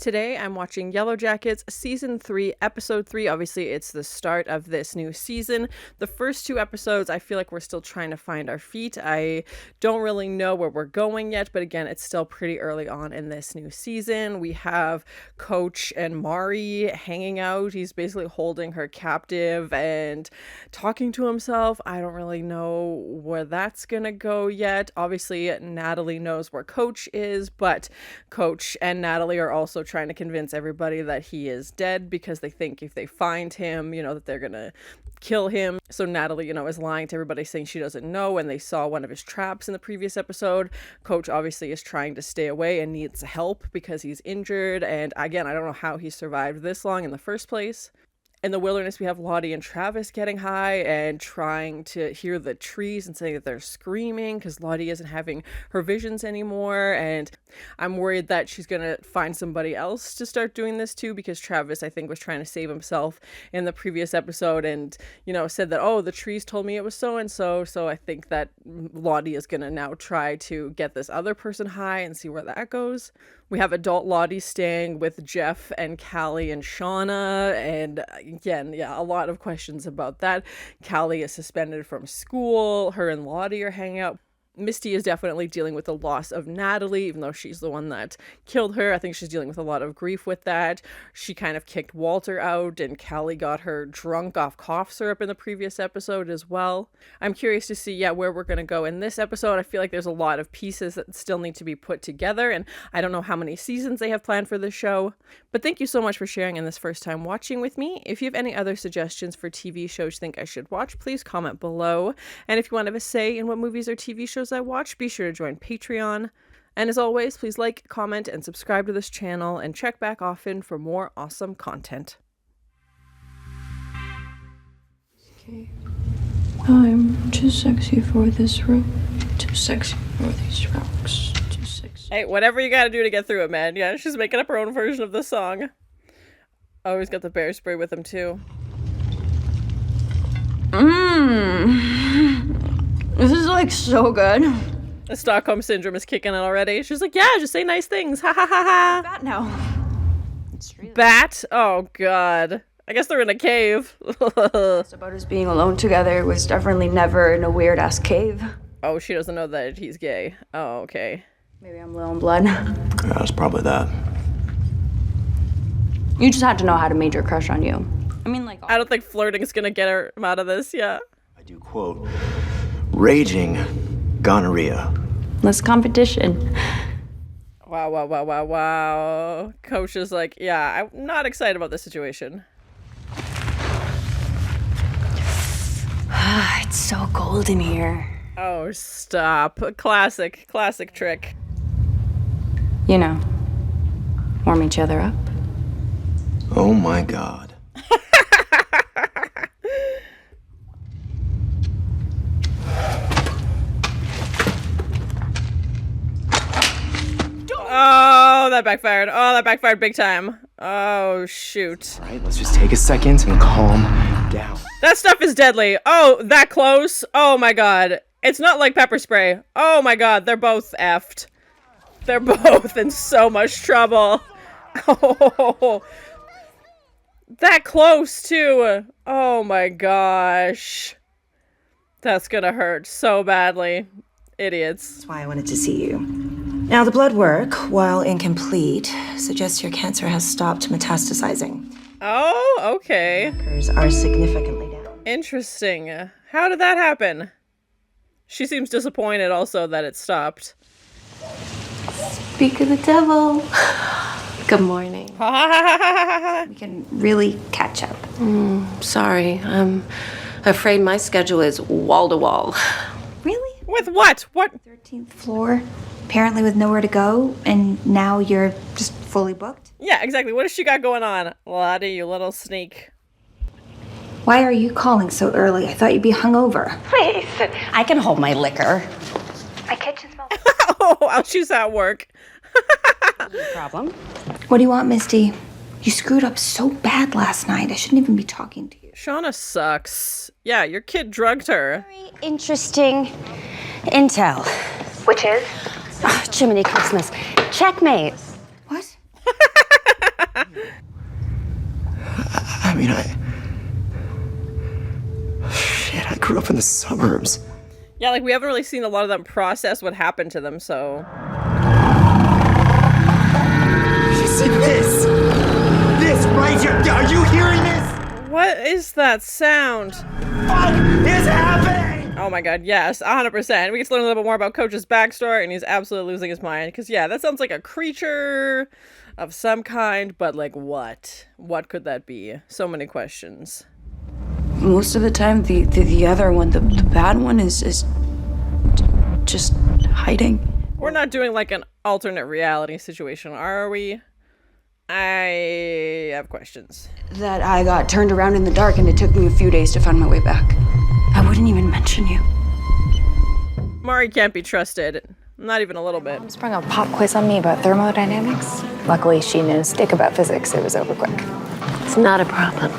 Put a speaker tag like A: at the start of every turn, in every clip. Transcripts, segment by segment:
A: Today I'm watching Yellowjackets Season 3, Episode 3. Obviously, it's the start of this new season. The first two episodes, I feel like we're still trying to find our feet. I don't really know where we're going yet, but again, it's still pretty early on in this new season. We have Coach and Mari hanging out. He's basically holding her captive and talking to himself. I don't really know where that's gonna go yet. Obviously, Natalie knows where Coach is, but Coach and Natalie are also trying to convince everybody that he is dead because they think if they find him, that they're gonna kill him. So Natalie, is lying to everybody, saying she doesn't know, and they saw one of his traps in the previous episode. Coach obviously is trying to stay away and needs help because he's injured, and again, I don't know how he survived this long in the first place. In the wilderness, we have Lottie and Travis getting high and trying to hear the trees and saying that they're screaming because Lottie isn't having her visions anymore. And I'm worried that she's going to find somebody else to start doing this too, because Travis, I think, was trying to save himself in the previous episode and, said that, oh, the trees told me it was so-and-so. So I think that Lottie is going to now try to get this other person high and see where that goes. We have adult Lottie staying with Jeff and Callie and Shauna, and again, a lot of questions about that. Callie is suspended from school. Her and Lottie are hanging out. Misty is definitely dealing with the loss of Natalie, even though she's the one that killed her. I think she's dealing with a lot of grief with that. She kind of kicked Walter out, and Callie got her drunk off cough syrup in the previous episode as well. I'm curious to see, where we're going to go in this episode. I feel like there's a lot of pieces that still need to be put together, and I don't know how many seasons they have planned for this show. But thank you so much for sharing in this first time watching with me. If you have any other suggestions for TV shows you think I should watch, please comment below. And if you want to have a say in what movies or TV shows I watch, be sure to join Patreon. And as always, please like, comment, and subscribe to this channel, and check back often for more awesome content.
B: Okay. I'm too sexy for this room. Too sexy for these rocks. Too sexy.
A: Hey, whatever you gotta do to get through it, man. Yeah, she's making up her own version of the song. Oh, he's got the bear spray with him, too.
B: This is like so good.
A: The Stockholm Syndrome is kicking in already. She's like, yeah, just say nice things. Ha ha ha ha.
B: Bat now. It's really
A: Bat? Oh, God. I guess they're in a cave.
B: It's about us being alone together. It was definitely never in a weird-ass cave.
A: Oh, she doesn't know that he's gay. Oh, okay.
B: Maybe I'm low in blood.
C: Yeah, it's probably that.
B: You just had to know how to major crush on you. I mean, like...
A: I don't think flirting is gonna get her out of this, yeah.
C: I do quote, raging gonorrhea.
B: Less competition.
A: Wow. Coach is like, yeah, I'm not excited about this situation.
B: It's so cold in here.
A: Oh, stop. Classic trick.
B: Warm each other up.
C: Oh my God.
A: Oh, that backfired. Oh, that backfired big time. Oh, shoot.
C: All right, let's just take a second and calm down.
A: That stuff is deadly. Oh, that close? Oh my God. It's not like pepper spray. Oh my God, they're both effed. They're both in so much trouble. Oh, that close too. Oh my gosh. That's gonna hurt so badly. Idiots.
D: That's why I wanted to see you. Now, the blood work, while incomplete, suggests your cancer has stopped metastasizing.
A: Oh, okay.
D: Markers are significantly down.
A: Interesting. How did that happen? She seems disappointed also that it stopped.
E: Speak of the devil. Good morning.
F: We can really catch up.
E: Sorry, I'm afraid my schedule is wall to wall.
F: Really?
A: With what? What?
F: 13th floor, apparently with nowhere to go, and now you're just fully booked?
A: Yeah, exactly. What has she got going on? Lottie, you little sneak.
F: Why are you calling so early? I thought you'd be hungover.
G: Please, I can hold my liquor.
F: My kitchen smells.
A: Oh, she's at work.
G: Problem?
F: What do you want, Misty? You screwed up so bad last night. I shouldn't even be talking to you.
A: Shauna sucks. Yeah, your kid drugged her.
G: Very interesting intel.
F: Which is?
G: Oh, Jiminy Christmas. Checkmate.
F: What?
C: I mean, Shit, I grew up in the suburbs.
A: Yeah, like we haven't really seen a lot of them process what happened to them, so.
C: Listen to this! This right here! Are you hearing this?
A: What is that sound?
C: What is happening?
A: Oh my god, yes, 100%. We get to learn a little bit more about Coach's backstory, and he's absolutely losing his mind. Because, yeah, that sounds like a creature of some kind, but, like, what? What could that be? So many questions.
B: Most of the time, the other one, the bad one, is just hiding.
A: We're not doing, like, an alternate reality situation, are we? I have questions.
B: That I got turned around in the dark and it took me a few days to find my way back. I wouldn't even mention you.
A: Mari can't be trusted. Not even a little bit.
H: Mom sprung a pop quiz on me about thermodynamics. Luckily, she knows dick about physics. It was over quick.
E: It's not a problem.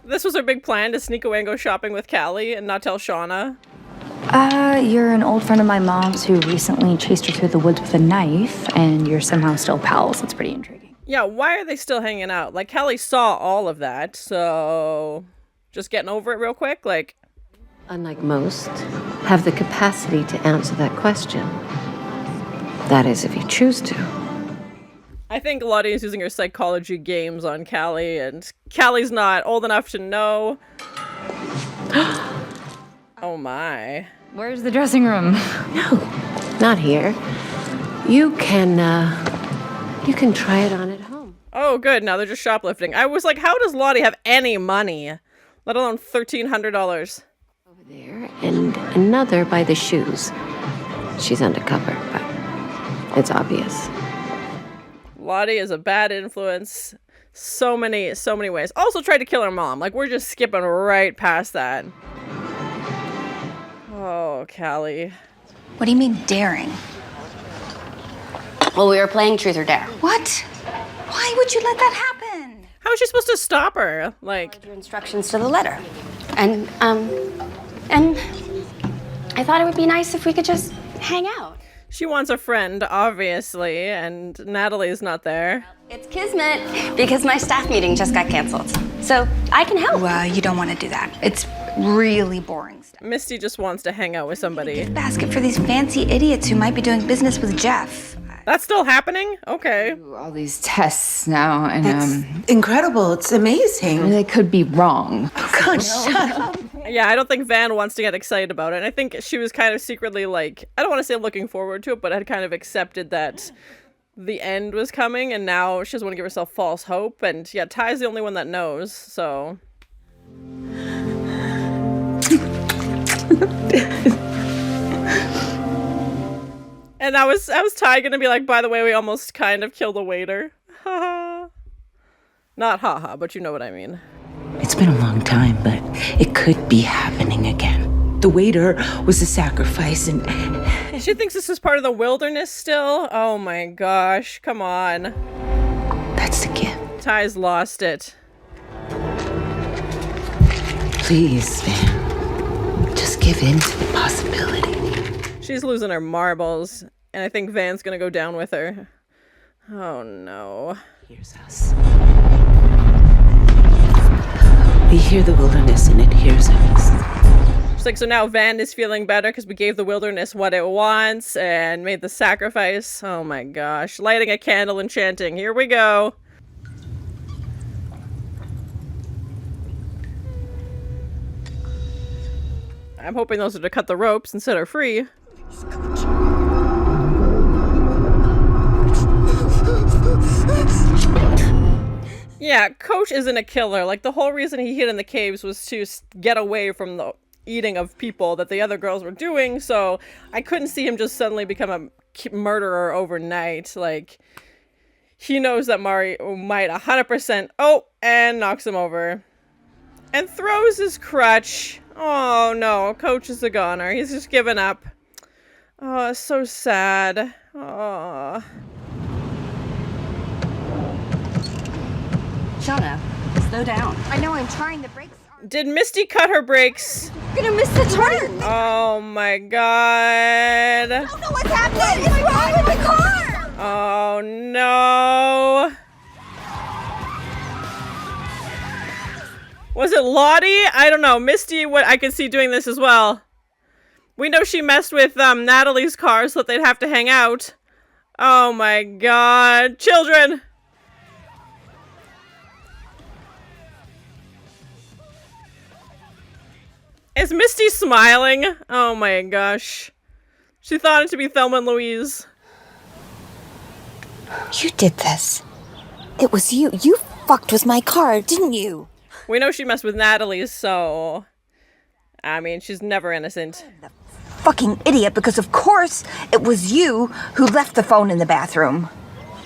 A: This was her big plan, to sneak away and go shopping with Callie and not tell Shauna.
H: You're an old friend of my mom's who recently chased her through the woods with a knife, and you're somehow still pals. It's pretty intriguing.
A: Yeah, why are they still hanging out? Like, Callie saw all of that, so just getting over it real quick, like.
E: Unlike most, have the capacity to answer that question. That is, if you choose to.
A: I think Lottie is using her psychology games on Callie, and Callie's not old enough to know. Oh my.
H: Where's the dressing room?
E: No, not here. You can try it on at home.
A: Oh, good. Now they're just shoplifting. I was like, how does Lottie have any money? Let alone $1,300.
E: Over there, and another by the shoes. She's undercover, but it's obvious.
A: Lottie is a bad influence. So many ways. Also tried to kill her mom. Like, we're just skipping right past that. Oh, Callie.
F: What do you mean daring?
G: Well, we were playing Truth or Dare.
F: What? Why would you let that happen?
A: How is she supposed to stop her? Like,
G: Your instructions to the letter. And I thought it would be nice if we could just hang out.
A: she wants a friend, obviously, and Natalie's not there.
G: It's kismet because my staff meeting just got canceled. So I can help.
F: Well, you don't want to do that. It's really boring stuff.
A: Misty just wants to hang out with somebody.
F: Gift basket for these fancy idiots who might be doing business with Jeff.
A: That's still happening? Okay.
I: All these tests now, and
D: Incredible. It's amazing.
I: they could be wrong.
D: God, shut up.
A: Yeah, I don't think Van wants to get excited about it. And I think she was kind of secretly like, I don't want to say looking forward to it, but had kind of accepted that the end was coming, and now she doesn't want to give herself false hope. And yeah, Ty's the only one that knows, so. And I was Ty gonna be like, by the way, we almost kind of killed a waiter. Not haha, but you know what I mean.
J: It's been a long time, but it could be happening again. The waiter was a sacrifice, and
A: She thinks this is part of the wilderness still? Oh my gosh, come on.
J: that's the gift.
A: Ty's lost it.
J: Please, Van, just give in to the possibility.
A: She's losing her marbles, and I think Van's gonna go down with her. Oh no.
J: Here's us. We hear the wilderness, and it hears us.
A: She's like, so now Van is feeling better because we gave the wilderness what it wants and made the sacrifice. Oh my gosh. Lighting a candle and chanting. Here we go. I'm hoping those are to cut the ropes and set her free. Yeah, Coach isn't a killer. Like, the whole reason he hid in the caves was to get away from the eating of people that the other girls were doing, so I couldn't see him just suddenly become a murderer overnight. Like, he knows that Mari might 100%... Oh, and knocks him over. And throws his crutch. Oh, no, Coach is a goner. He's just given up. Oh, so sad. Oh.
G: Shauna, slow down.
F: I know, I'm trying. The brakes are...
A: Did Misty cut her brakes?
F: You're gonna miss the turn!
A: Oh my god.
F: I don't know what's happening! What's wrong with the car?
A: Oh no. Was it Lottie? I don't know. Misty, what I could see doing this as well. We know she messed with Natalie's car so that they'd have to hang out. Oh my god. Children! Is Misty smiling? Oh my gosh. She thought it to be Thelma and Louise.
K: You did this. It was you. You fucked with my car, didn't you?
A: We know she messed with Natalie, so... I mean, she's never innocent.
K: Fucking idiot, because of course it was you who left the phone in the bathroom.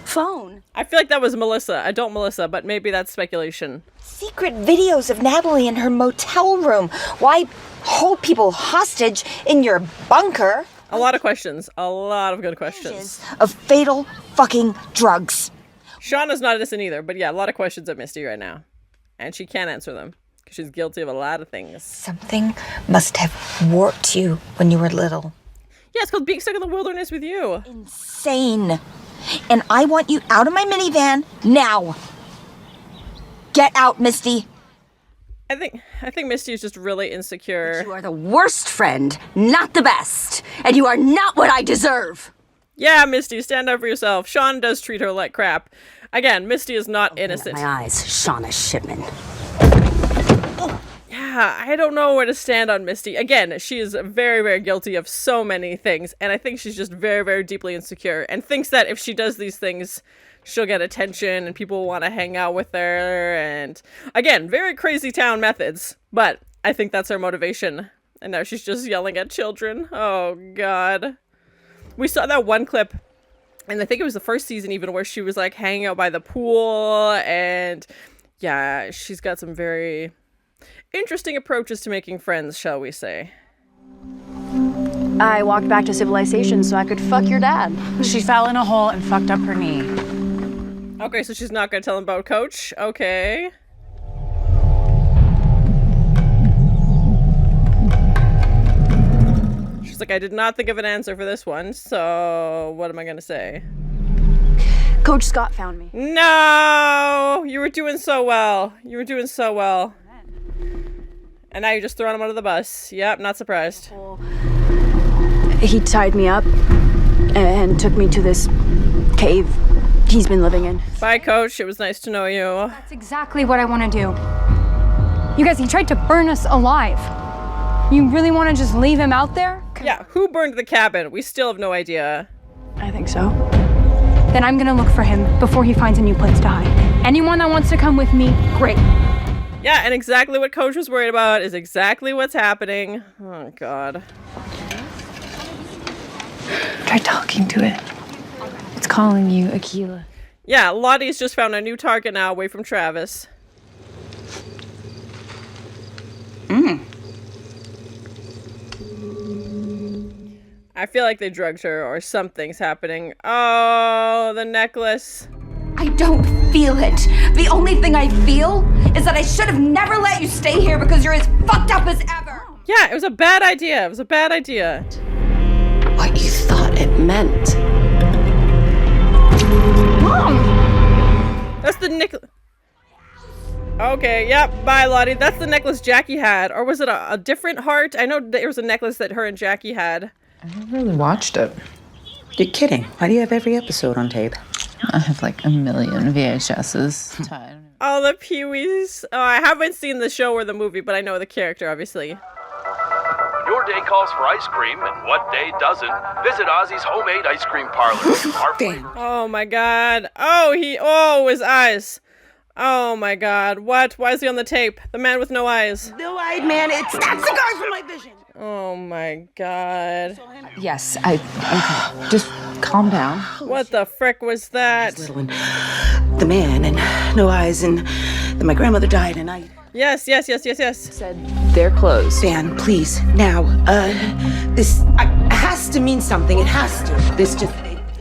K: Phone?
A: I feel like that was Melissa, adult Melissa, but maybe that's speculation.
K: Secret videos of Natalie in her motel room. Why hold people hostage in your bunker?
A: A lot of questions. A lot of good questions.
K: Of fatal fucking drugs.
A: Shauna's not innocent either, but yeah, a lot of questions at Misty right now. And she can't answer them, because she's guilty of a lot of things.
K: Something must have warped you when you were little.
A: Yeah, it's called being stuck in the wilderness with you.
K: Insane. And I want you out of my minivan now. Get out, Misty.
A: I think Misty is just really insecure.
L: But you are the worst friend, not the best. And you are not what I deserve.
A: Yeah, Misty, stand up for yourself. Sean does treat her like crap. Again, Misty is not innocent.
L: My eyes, Shauna Shipman.
A: Yeah, I don't know where to stand on Misty. Again, she is very, very guilty of so many things, and I think she's just very, very deeply insecure, and thinks that if she does these things, she'll get attention, and people will want to hang out with her, and again, very crazy town methods, but I think that's her motivation, and now she's just yelling at children. Oh, God. We saw that one clip, and I think it was the first season even, where she was, like, hanging out by the pool, and yeah, she's got some very... interesting approaches to making friends, shall we say.
H: I walked back to civilization so I could fuck your dad.
I: She fell in a hole and fucked up her knee.
A: Okay, so she's not gonna tell him about Coach. Okay. She's like, I did not think of an answer for this one, so what am I gonna say?
H: Coach Scott found me.
A: No! You were doing so well. You were doing so well. And now you're just throwing him under the bus. Yep, not surprised.
H: He tied me up and took me to this cave he's been living in.
A: Bye, Coach. It was nice to know you.
M: That's exactly what I want to do. You guys, he tried to burn us alive. You really want to just leave him out there?
A: Yeah, who burned the cabin? We still have no idea.
H: I think so.
M: Then I'm gonna look for him before he finds a new place to hide. Anyone that wants to come with me, great.
A: Yeah, and exactly what Coach was worried about is exactly what's happening. Oh, God.
B: Try talking to it. It's calling you, Akilah.
A: Yeah, Lottie's just found a new target now away from Travis. I feel like they drugged her or something's happening. Oh, the necklace.
K: I don't feel it. The only thing I feel is that I should have never let you stay here because you're as fucked up as ever.
A: Yeah, it was a bad idea. It was a bad idea.
E: What you thought it meant.
A: That's the necklace. Okay, yep, bye, Lottie. That's the necklace Jackie had. Or was it a different heart? I know there was a necklace that her and Jackie had.
J: I never really watched it. You're kidding. Why do you have every episode on tape?
I: I have like a million VHSs.
A: Oh, the Pee-wees. Oh, I haven't seen the show or the movie, but I know the character, obviously.
N: Your day calls for ice cream, and what day doesn't? Visit Ozzy's Homemade Ice Cream Parlor.
A: Oh, my God. Oh, his eyes. Oh, my God. What? Why is he on the tape? The man with no eyes.
L: No-eyed man, it's not cigars from my vision.
A: Oh, my God.
I: Yes, okay. Just calm down.
A: What the frick was that?
J: The man and no eyes, and then my grandmother died, and I...
A: Yes.
I: Said they're closed.
J: Van, please, now. This has to mean something. It has to. This just...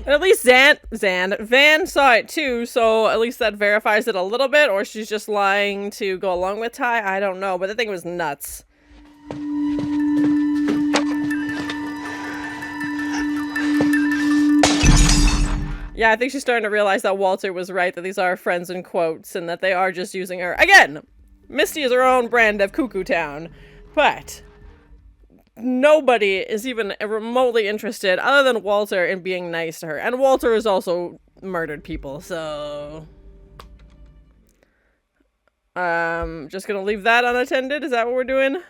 A: At least Van saw it too, so at least that verifies it a little bit, or she's just lying to go along with Ty. I don't know, but the thing was nuts. Yeah, I think she's starting to realize that Walter was right, that these are friends in quotes, and that they are just using her. Again, Misty is her own brand of Cuckoo Town, but nobody is even remotely interested, other than Walter, in being nice to her. And Walter has also murdered people, so... just gonna leave that unattended? Is that what we're doing?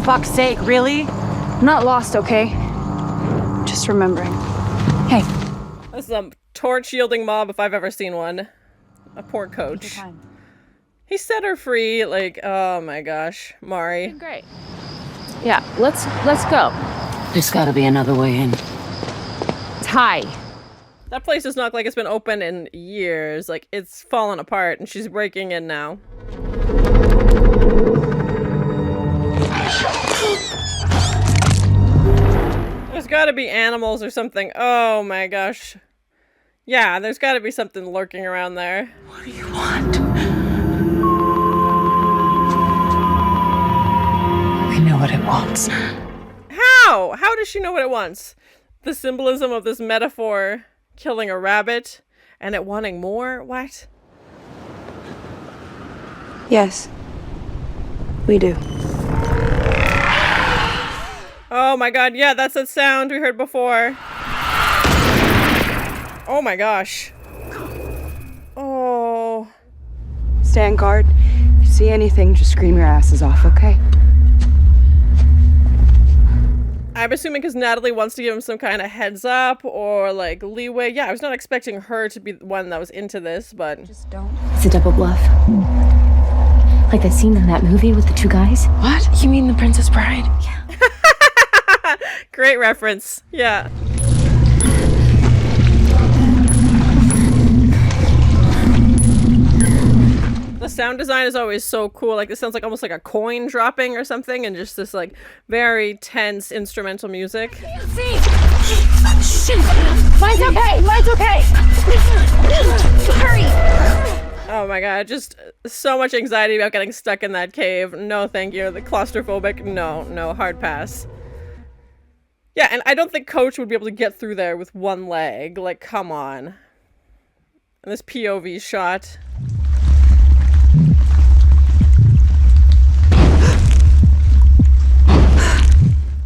I: Fuck's sake, really?
M: I'm not lost, okay? Just remembering. Hey.
A: That's a torch-yielding mob if I've ever seen one. A poor coach. He set her free, like, oh my gosh. Mari.
I: Great. Yeah, let's go.
J: There's gotta be another way in.
I: Ty.
A: That place does not look like it's been open in years. Like, it's fallen apart, and she's breaking in now. There's gotta be animals or something. Oh my gosh. Yeah, there's gotta be something lurking around there.
J: What do you want? We know what it wants.
A: How? How does she know what it wants? The symbolism of this metaphor killing a rabbit and it wanting more? What?
M: Yes. We do.
A: Oh my god, yeah, that's that sound we heard before. Oh my gosh. Oh.
I: Stand guard. If you see anything, just scream your asses off, okay?
A: I'm assuming because Natalie wants to give him some kind of heads up or like leeway. Yeah, I was not expecting her to be the one that was into this, but...
H: Just don't. It's a double bluff. Like that scene in that movie with the two guys.
I: What? You mean The Princess Bride?
H: Yeah.
A: Great reference. Yeah. The sound design is always so cool. Like, this sounds like almost like a coin dropping or something, and just this like very tense instrumental music.
M: See! Shit! Mine's okay! Mine's okay! Hurry!
A: Oh my god, just so much anxiety about getting stuck in that cave. No, thank you. The claustrophobic. No, hard pass. Yeah, and I don't think Coach would be able to get through there with one leg. Like, come on. And this POV shot.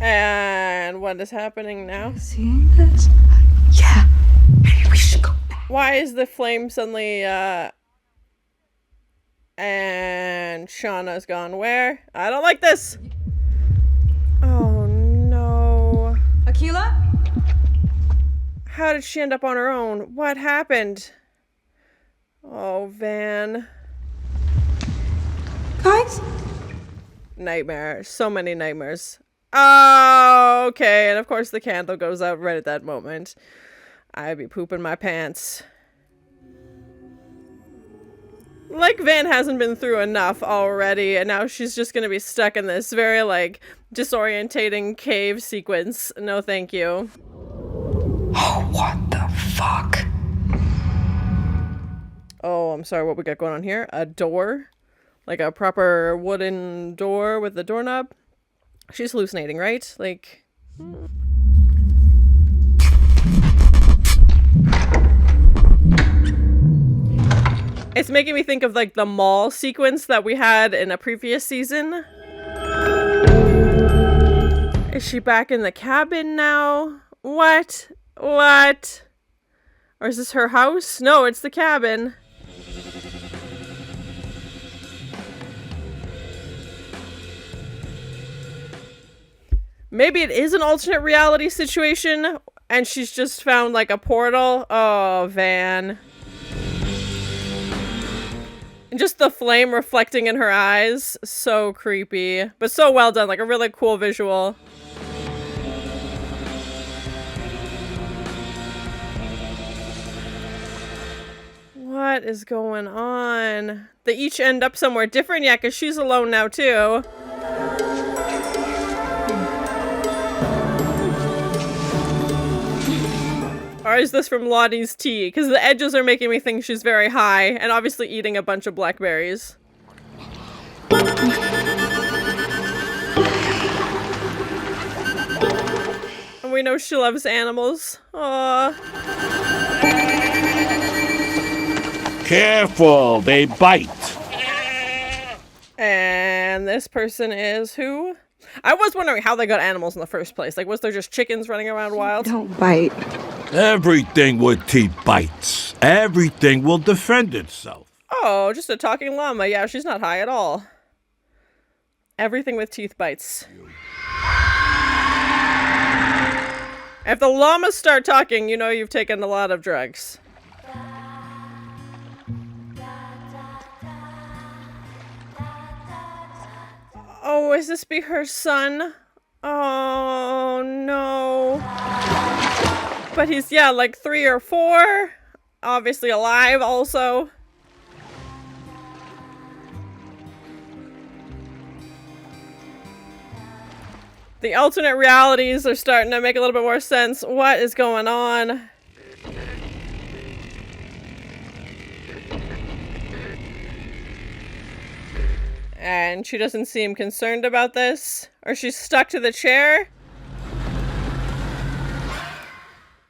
A: And what is happening now?
B: Seeing this?
J: Yeah. Maybe we should go back.
A: Why is the flame suddenly, and Shauna's gone where? I don't like this! Oh no.
K: Akilah?
A: How did she end up on her own? What happened? Oh, Van.
K: Guys?
A: Nightmare. So many nightmares. Oh, okay. And of course the candle goes out right at that moment. I'd be pooping my pants. Like Van hasn't been through enough already, and now she's just gonna be stuck in this very, like, disorientating cave sequence. No thank you.
J: Oh, what the fuck?
A: Oh, I'm sorry, what we got going on here? A door? Like a proper wooden door with the doorknob? She's hallucinating, right? Like... It's making me think of, like, the mall sequence that we had in a previous season. Is she back in the cabin now? What? What? Or is this her house? No, it's the cabin. Maybe it is an alternate reality situation, and she's just found, like, a portal. Oh, Van. And just the flame reflecting in her eyes. So creepy. But so well done. Like, a really cool visual. What is going on? They each end up somewhere different? Yeah, because she's alone now, too. Or is this from Lottie's tea? Because the edges are making me think she's very high, and obviously eating a bunch of blackberries. And we know she loves animals. Aww.
O: Careful, they bite.
A: And this person is who? I was wondering how they got animals in the first place. Like, was there just chickens running around wild?
K: Don't bite.
O: Everything with teeth bites. Everything will defend itself.
A: Oh, just a talking llama. Yeah, she's not high at all. Everything with teeth bites. If the llamas start talking, you know you've taken a lot of drugs. Oh, is this be her son? Oh, no. But he's, yeah, like 3 or 4. Obviously alive also. The alternate realities are starting to make a little bit more sense. What is going on? And she doesn't seem concerned about this. Or she's stuck to the chair.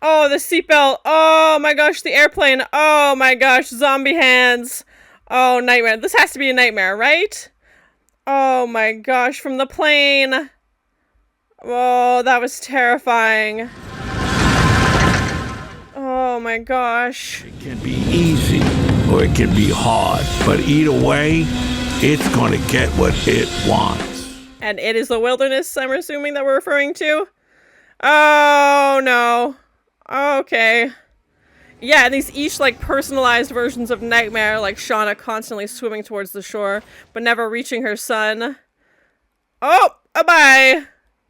A: Oh, the seatbelt. Oh my gosh, the airplane. Oh my gosh, zombie hands. Oh, nightmare. This has to be a nightmare, right? Oh my gosh, from the plane. Oh, that was terrifying. Oh my gosh.
O: It can be easy or it can be hard, but either way, it's gonna get what it wants.
A: And it is the wilderness, I'm assuming, that we're referring to? Oh, no. Okay. Yeah, and these each, like, personalized versions of Nightmare, like Shauna constantly swimming towards the shore, but never reaching her son. Oh, bye-bye.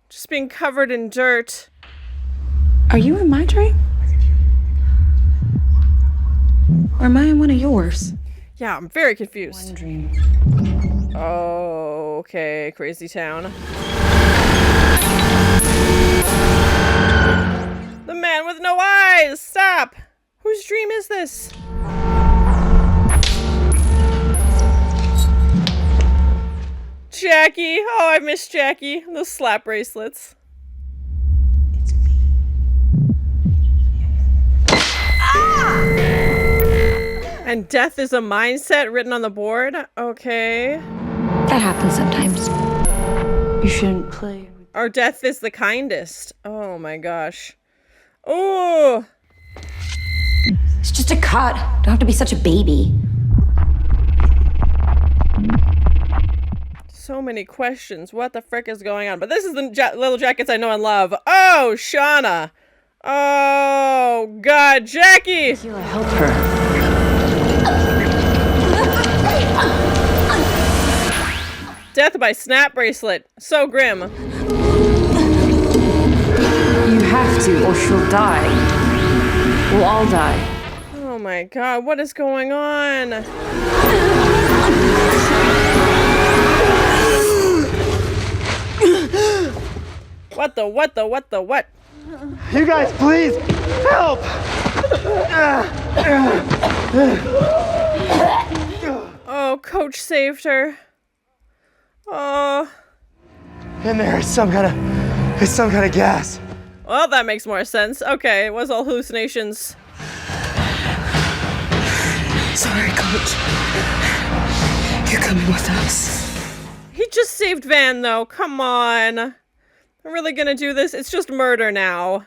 A: Just being covered in dirt.
J: Are you in my dream? Or am I in one of yours?
A: Yeah, I'm very confused.
J: One dream.
A: Oh, okay, crazy town. The man with no eyes! Stop! Whose dream is this? Jackie! Oh, I miss Jackie. Those slap bracelets. And death is a mindset written on the board? Okay.
H: That happens sometimes. You shouldn't play.
A: Or death is the kindest. Oh my gosh. Oh!
K: It's just a cut. Don't have to be such a baby.
A: So many questions. What the frick is going on? But this is the little jackets I know and love. Oh, Shauna! Oh, God, Jackie!
H: Akilah, help her.
A: Death by snap bracelet. So grim.
H: You have to, or she'll die. We'll all die.
A: Oh my god, what is going on? What?
C: You guys, please, help!
A: Oh, Coach saved her. Oh.
C: In there, it's some kind of gas.
A: Well, that makes more sense. Okay, it was all hallucinations.
J: Sorry, Coach. You're coming with us.
A: He just saved Van, though. Come on. I'm really gonna do this? It's just murder now.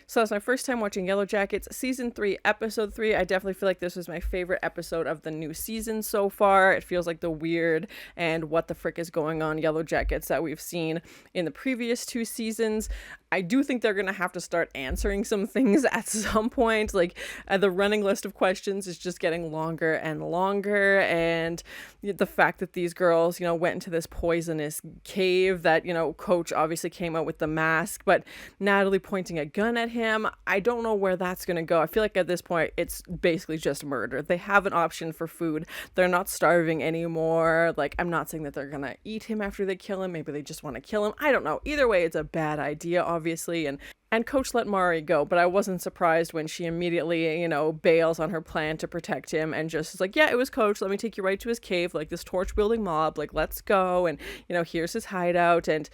A: So that's my first time watching Yellowjackets Season 3, Episode 3. I definitely feel like this was my favorite episode of the new season so far. It feels like the weird and what the frick is going on Yellowjackets that we've seen in the previous 2 seasons. I do think they're going to have to start answering some things at some point. Like, the running list of questions is just getting longer and longer. And the fact that these girls, went into this poisonous cave that, Coach obviously came out with the mask, but Natalie pointing a gun at him. I don't know where that's going to go. I feel like at this point, it's basically just murder. They have an option for food. They're not starving anymore. Like, I'm not saying that they're going to eat him after they kill him. Maybe they just want to kill him. I don't know. Either way, it's a bad idea, obviously. And And Coach let Mari go, but I wasn't surprised when she immediately, bails on her plan to protect him and just is like, yeah, it was Coach. Let me take you right to his cave, like this torch wielding mob, like, let's go. And, here's his hideout. And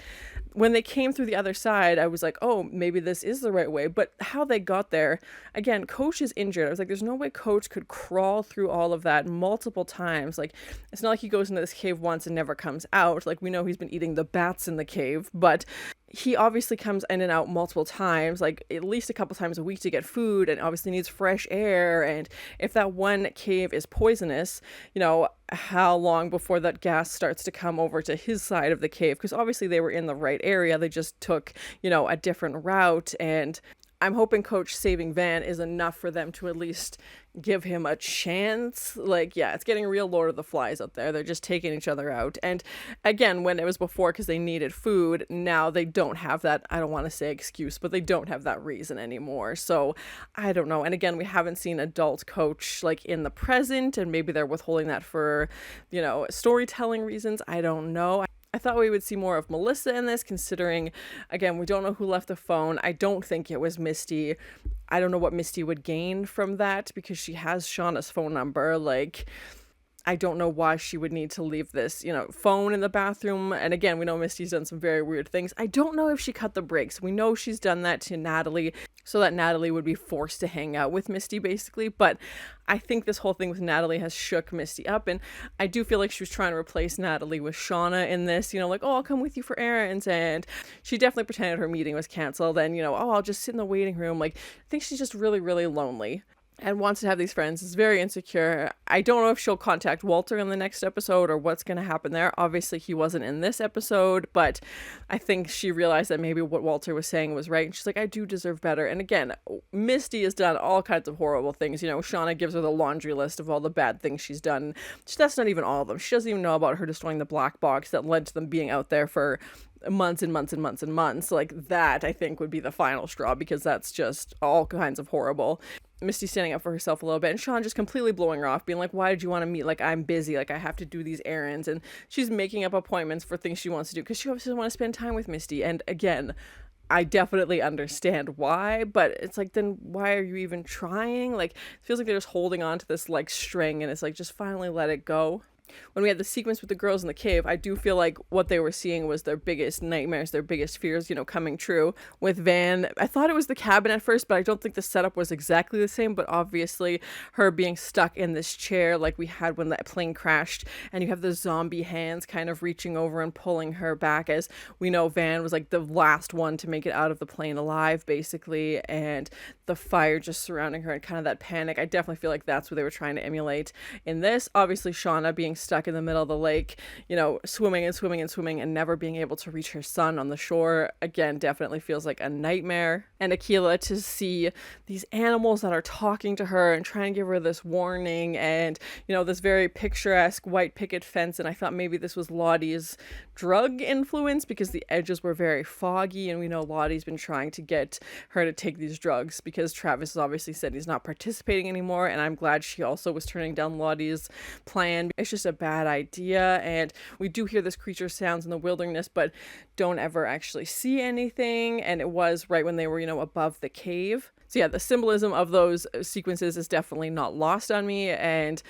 A: when they came through the other side, I was like, oh, maybe this is the right way. But how they got there, again, Coach is injured. I was like, there's no way Coach could crawl through all of that multiple times. Like, it's not like he goes into this cave once and never comes out. Like, we know he's been eating the bats in the cave, but he obviously comes in and out multiple times, like at least a couple times a week to get food, and obviously needs fresh air. And if that one cave is poisonous, how long before that gas starts to come over to his side of the cave? Because obviously they were in the right area. They just took, a different route. And I'm hoping Coach saving Van is enough for them to at least give him a chance. Like, yeah, it's getting real Lord of the Flies out there. They're just taking each other out. And again, when it was before because they needed food, now they don't have that, I don't want to say excuse, but they don't have that reason anymore. So I don't know. And again, we haven't seen adult Coach like in the present, and maybe they're withholding that for, storytelling reasons. I don't know. I thought we would see more of Melissa in this, considering, again, we don't know who left the phone. I don't think it was Misty. I don't know what Misty would gain from that because she has Shauna's phone number. Like, I don't know why she would need to leave this, phone in the bathroom. And again, we know Misty's done some very weird things. I don't know if she cut the brakes. We know she's done that to Natalie so that Natalie would be forced to hang out with Misty, basically. But I think this whole thing with Natalie has shook Misty up. And I do feel like she was trying to replace Natalie with Shauna in this, like, oh, I'll come with you for errands. And she definitely pretended her meeting was canceled. And, oh, I'll just sit in the waiting room. Like, I think she's just really, really lonely and wants to have these friends, is very insecure. I don't know if she'll contact Walter in the next episode or what's going to happen there. Obviously, he wasn't in this episode, but I think she realized that maybe what Walter was saying was right. And she's like, I do deserve better. And again, Misty has done all kinds of horrible things. Shauna gives her the laundry list of all the bad things she's done. That's not even all of them. She doesn't even know about her destroying the black box that led to them being out there for months and months and months and months. Like, that I think would be the final straw, because that's just all kinds of horrible. Misty standing up for herself a little bit, and Sean just completely blowing her off, being like, why did you want to meet? Like, I'm busy, like I have to do these errands. And she's making up appointments for things she wants to do because she obviously doesn't want to spend time with Misty. And again, I definitely understand why, but it's like, then why are you even trying? Like, it feels like they're just holding on to this like string, and it's like, just finally let it go. When we had the sequence with the girls in the cave, I do feel like what they were seeing was their biggest nightmares, their biggest fears, coming true. With Van, I thought it was the cabin at first, but I don't think the setup was exactly the same. But obviously, her being stuck in this chair like we had when that plane crashed, and you have the zombie hands kind of reaching over and pulling her back, as we know Van was like the last one to make it out of the plane alive, basically, and the fire just surrounding her and kind of that panic. I definitely feel like that's what they were trying to emulate in this. Obviously, Shauna being stuck in the middle of the lake, swimming and swimming and swimming and never being able to reach her son on the shore, again, definitely feels like a nightmare. And Akilah, to see these animals that are talking to her and trying to give her this warning, and this very picturesque white picket fence. And I thought maybe this was Lottie's drug influence, because the edges were very foggy, and we know Lottie's been trying to get her to take these drugs because Travis has obviously said he's not participating anymore. And I'm glad she also was turning down Lottie's plan. It's just a bad idea. And we do hear this creature sounds in the wilderness, but don't ever actually see anything. And it was right when they were, above the cave. So yeah, the symbolism of those sequences is definitely not lost on me, and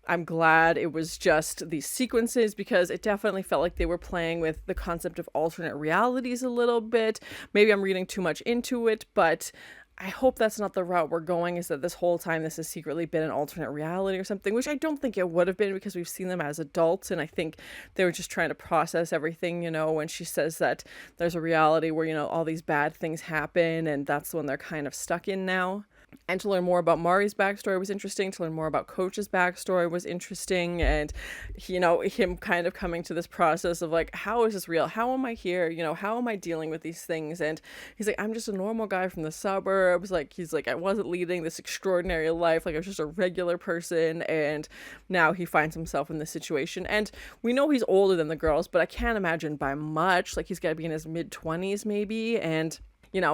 A: I'm glad it was just these sequences, because it definitely felt like they were playing with the concept of alternate realities a little bit. Maybe I'm reading too much into it, but I hope that's not the route we're going, is that this whole time this has secretly been an alternate reality or something, which I don't think it would have been, because we've seen them as adults, and I think they were just trying to process everything, when she says that there's a reality where, all these bad things happen, and that's the one they're kind of stuck in now. And to learn more about Mari's backstory was interesting. To learn more about Coach's backstory was interesting. And, him kind of coming to this process of like, how is this real? How am I here? How am I dealing with these things? And he's like, I'm just a normal guy from the suburbs. He's like, I wasn't leading this extraordinary life. Like, I was just a regular person. And now he finds himself in this situation. And we know he's older than the girls, but I can't imagine by much. Like, he's got to be in his mid-20s maybe. And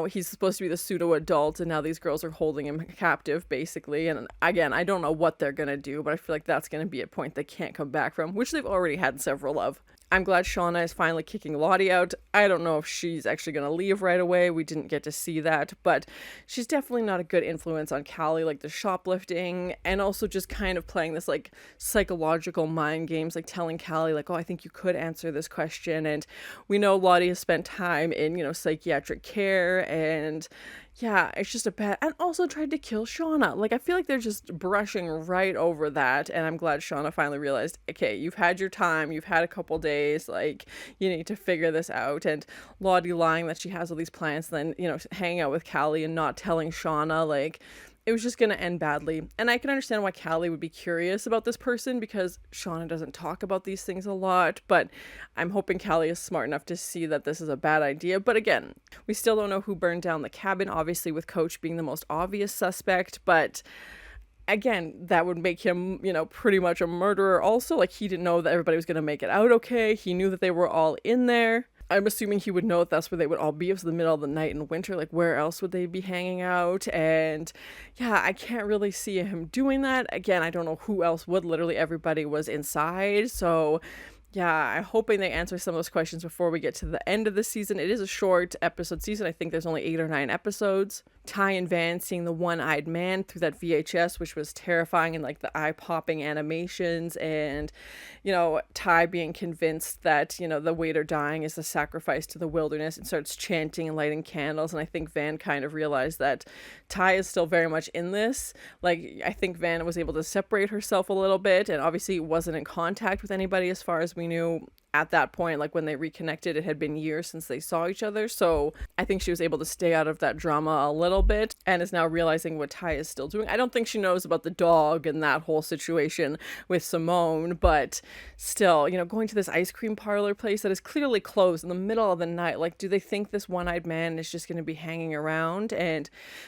A: he's supposed to be the pseudo-adult, and now these girls are holding him captive, basically. And again, I don't know what they're going to do, but I feel like that's going to be a point they can't come back from, which they've already had several of. I'm glad Shauna is finally kicking Lottie out. I don't know if she's actually going to leave right away. We didn't get to see that, but she's definitely not a good influence on Callie, like the shoplifting, and also just kind of playing this like psychological mind games, like telling Callie like, oh, I think you could answer this question. And we know Lottie has spent time in, psychiatric care, and yeah, it's just a bad, and also tried to kill Shauna. Like, I feel like they're just brushing right over that, and I'm glad Shauna finally realized, okay, you've had your time, you've had a couple days, like, you need to figure this out. And Lottie lying that she has all these plans, then, hanging out with Callie and not telling Shauna, like, it was just going to end badly. And I can understand why Callie would be curious about this person, because Shauna doesn't talk about these things a lot, but I'm hoping Callie is smart enough to see that this is a bad idea. But again, we still don't know who burned down the cabin, obviously with Coach being the most obvious suspect, but again, that would make him, pretty much a murderer also. Like, he didn't know that everybody was going to make it out okay. He knew that they were all in there. I'm assuming he would know that that's where they would all be. It was the middle of the night in winter. Like, where else would they be hanging out? And yeah, I can't really see him doing that. Again, I don't know who else would. Literally everybody was inside. So yeah, I'm hoping they answer some of those questions before we get to the end of the season. It is a short episode season. I think there's only 8 or 9 episodes. Ty and Van seeing the one-eyed man through that VHS, which was terrifying, and like the eye-popping animations, and Ty being convinced that the waiter dying is the sacrifice to the wilderness, and starts chanting and lighting candles. And I think Van kind of realized that Ty is still very much in this. Like, I think Van was able to separate herself a little bit, and obviously wasn't in contact with anybody as far as we knew at that point. Like, when they reconnected, it had been years since they saw each other, so I think she was able to stay out of that drama a little bit, and is now realizing what Ty is still doing. I don't think she knows about the dog and that whole situation with Simone, but still, going to this ice cream parlor place that is clearly closed in the middle of the night. Like, do they think this one-eyed man is just going to be hanging around? And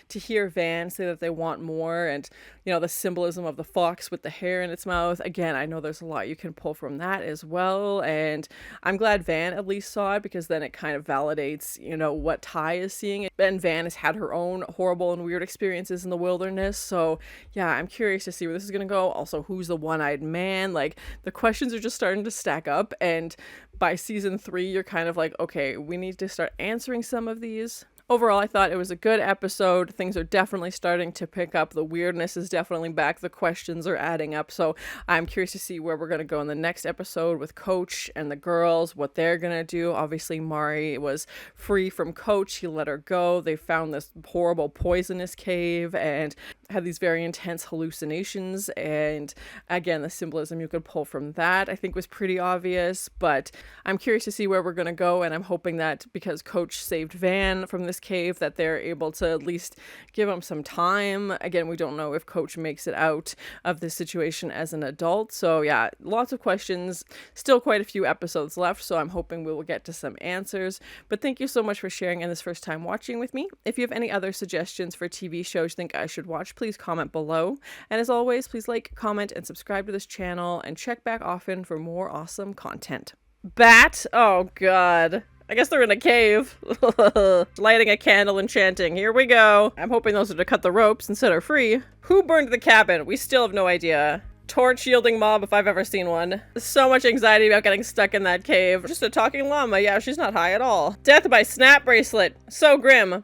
A: to hear Van say that they want more, and the symbolism of the fox with the hair in its mouth, again, I know there's a lot you can pull from that as well. And I'm glad Van at least saw it, because then it kind of validates, what Ty is seeing. And Van has had her own horrible and weird experiences in the wilderness. So yeah, I'm curious to see where this is going to go. Also, who's the one-eyed man? Like, the questions are just starting to stack up. And by season 3, you're kind of like, okay, we need to start answering some of these. Overall, I thought it was a good episode. Things are definitely starting to pick up. The weirdness is definitely back. The questions are adding up. So I'm curious to see where we're going to go in the next episode with Coach and the girls, what they're going to do. Obviously, Mari was free from Coach. He let her go. They found this horrible poisonous cave and had these very intense hallucinations. And again, the symbolism you could pull from that, I think, was pretty obvious. But I'm curious to see where we're going to go. And I'm hoping that because Coach saved Van from this cave, that they're able to at least give him some time. Again, we don't know if Coach makes it out of this situation as an adult. So yeah, lots of questions, still quite a few episodes left, so I'm hoping we will get to some answers. But thank you so much for sharing and this first time watching with me. If you have any other suggestions for TV shows you think I should watch, please comment below. And as always, please like, comment, and subscribe to this channel, and check back often for more awesome content. Bat? Oh god. I guess they're in a cave. Lighting a candle and chanting. Here we go. I'm hoping those are to cut the ropes and set her free. Who burned the cabin? We still have no idea. Torch-yielding mob if I've ever seen one. So much anxiety about getting stuck in that cave. Just a talking llama. Yeah, she's not high at all. Death by snap bracelet. So grim.